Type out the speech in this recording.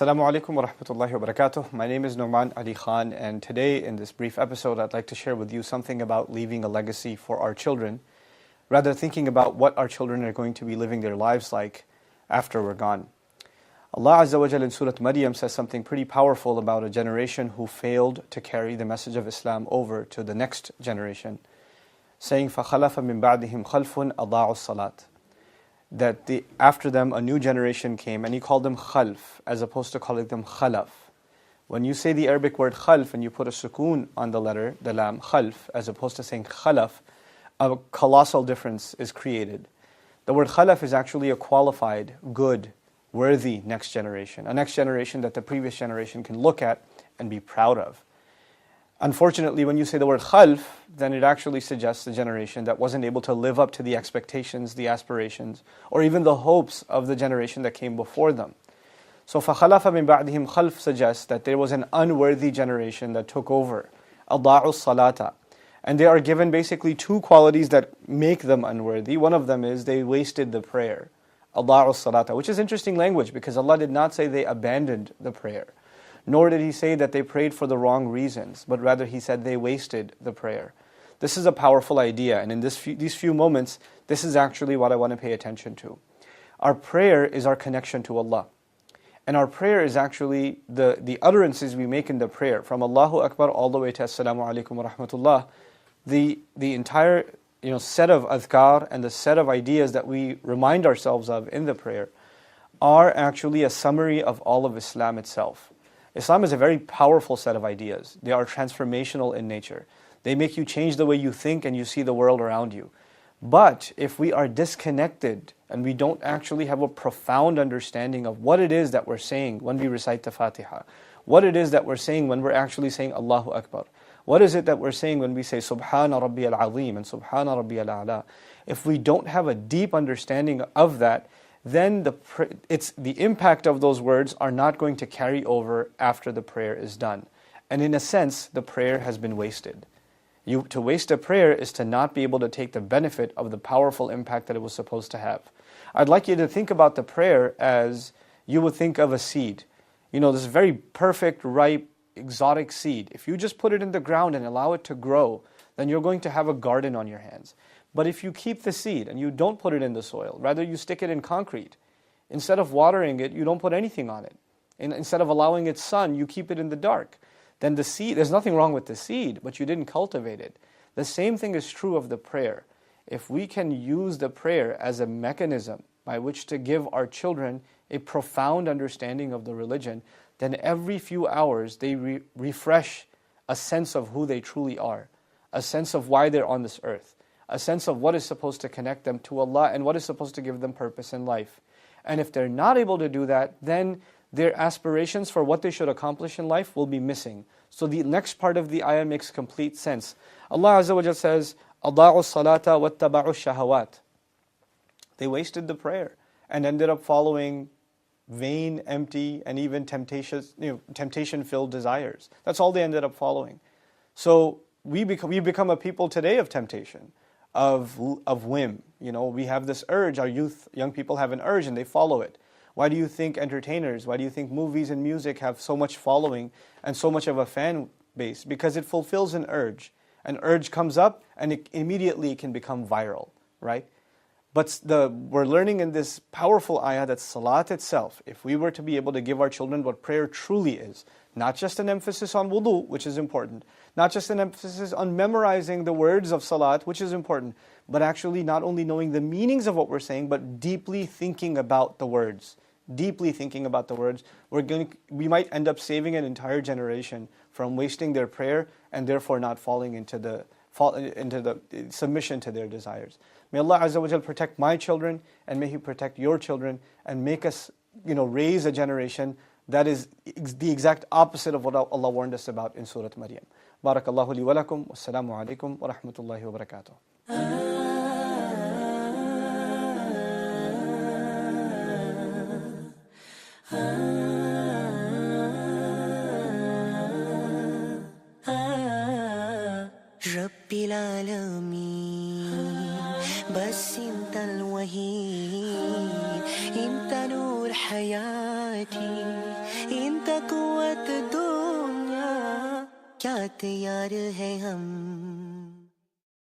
Assalamu alaikum wa rahmatullahi wa barakatuh. My name is Nouman Ali Khan, and today in this brief episode I'd like to share with you something about leaving a legacy for our children, rather thinking about what our children are going to be living their lives like after we're gone. Allah Azza wa Jalla in Surah Maryam says something pretty powerful about a generation who failed to carry the message of Islam over to the next generation, saying, فَخَلَفَ مِن بَعْدِهِمْ خَلْفٌ أَضَاعُوا الصَّلَاةَ, that after them a new generation came, and he called them khalf as opposed to calling them khalaf. When you say the Arabic word khalf and you put a sukoon on the letter, the lam, khalf, as opposed to saying khalaf, a colossal difference is created. The word khalaf is actually a qualified, good, worthy next generation, a next generation that the previous generation can look at and be proud of. Unfortunately, when you say the word khalf, then it actually suggests a generation that wasn't able to live up to the expectations, the aspirations, or even the hopes of the generation that came before them. So فَخَلَفَ مِن بَعْدِهِمْ خَلْف suggests that there was an unworthy generation that took over. أَضَاعُوا الصَّلَاةَ. And they are given basically two qualities that make them unworthy. One of them is they wasted the prayer. أَضَاعُوا الصَّلَاةَ, which is interesting language because Allah did not say they abandoned the prayer. Nor did He say that they prayed for the wrong reasons, but rather He said they wasted the prayer. This is a powerful idea, and in these few moments, this is actually what I want to pay attention to. Our prayer is our connection to Allah. And our prayer is actually the utterances we make in the prayer, from Allahu Akbar all the way to Assalamu alaikum wa rahmatullah. The entire set of adhkar and the set of ideas that we remind ourselves of in the prayer are actually a summary of all of Islam itself. Islam is a very powerful set of ideas. They are transformational in nature. They make you change the way you think and you see the world around you. But if we are disconnected and we don't actually have a profound understanding of what it is that we're saying when we recite the Fatiha, what it is that we're saying when we're actually saying Allahu Akbar, what is it that we're saying when we say Subhana Rabbiyal Azim and Subhana Rabbiyal A'la, if we don't have a deep understanding of that, then the impact of those words are not going to carry over after the prayer is done. And in a sense, the prayer has been wasted. To waste a prayer is to not be able to take the benefit of the powerful impact that it was supposed to have. I'd like you to think about the prayer as you would think of a seed. This very perfect, ripe, exotic seed. If you just put it in the ground and allow it to grow, then you're going to have a garden on your hands. But if you keep the seed and you don't put it in the soil, rather you stick it in concrete, instead of watering it, you don't put anything on it. Instead of allowing it sun, you keep it in the dark. Then the seed, there's nothing wrong with the seed, but you didn't cultivate it. The same thing is true of the prayer. If we can use the prayer as a mechanism by which to give our children a profound understanding of the religion, then every few hours they refresh a sense of who they truly are, a sense of why they're on this earth, a sense of what is supposed to connect them to Allah and what is supposed to give them purpose in life. And if they're not able to do that, then their aspirations for what they should accomplish in life will be missing. So the next part of the ayah makes complete sense. Allah Azza wa Jalla says, أَضَاعُوا الصَّلَاةَ وَاتَّبَعُوا الشَّهَوَاتِ. They wasted the prayer and ended up following vain, empty, and even temptation-filled desires. That's all they ended up following. So we become a people today of temptation, of whim. We have this urge. Our young people have an urge and they follow it. Why do you think entertainers, why do you think movies and music have so much following and so much of a fan base? Because it fulfills an urge. An urge comes up and it immediately can become viral, right? But we're learning in this powerful ayah that salat itself, if we were to be able to give our children what prayer truly is, not just an emphasis on wudu, which is important, not just an emphasis on memorizing the words of salat, which is important, but actually not only knowing the meanings of what we're saying, but deeply thinking about the words. Deeply thinking about the words, we might end up saving an entire generation from wasting their prayer and therefore not falling into the submission to their desires. May Allah Azza wa Jal protect my children, and may He protect your children, and make us raise a generation that is the exact opposite of what Allah warned us about in Surah Maryam. Barakallahu li wa lakum. Wassalamu alaikum wa rahmatullahi wa barakatuh. رب العالمين بس انت الوحيد انت نور حياتي साठी इंत कुवत दुनिया क्या तैयार है हम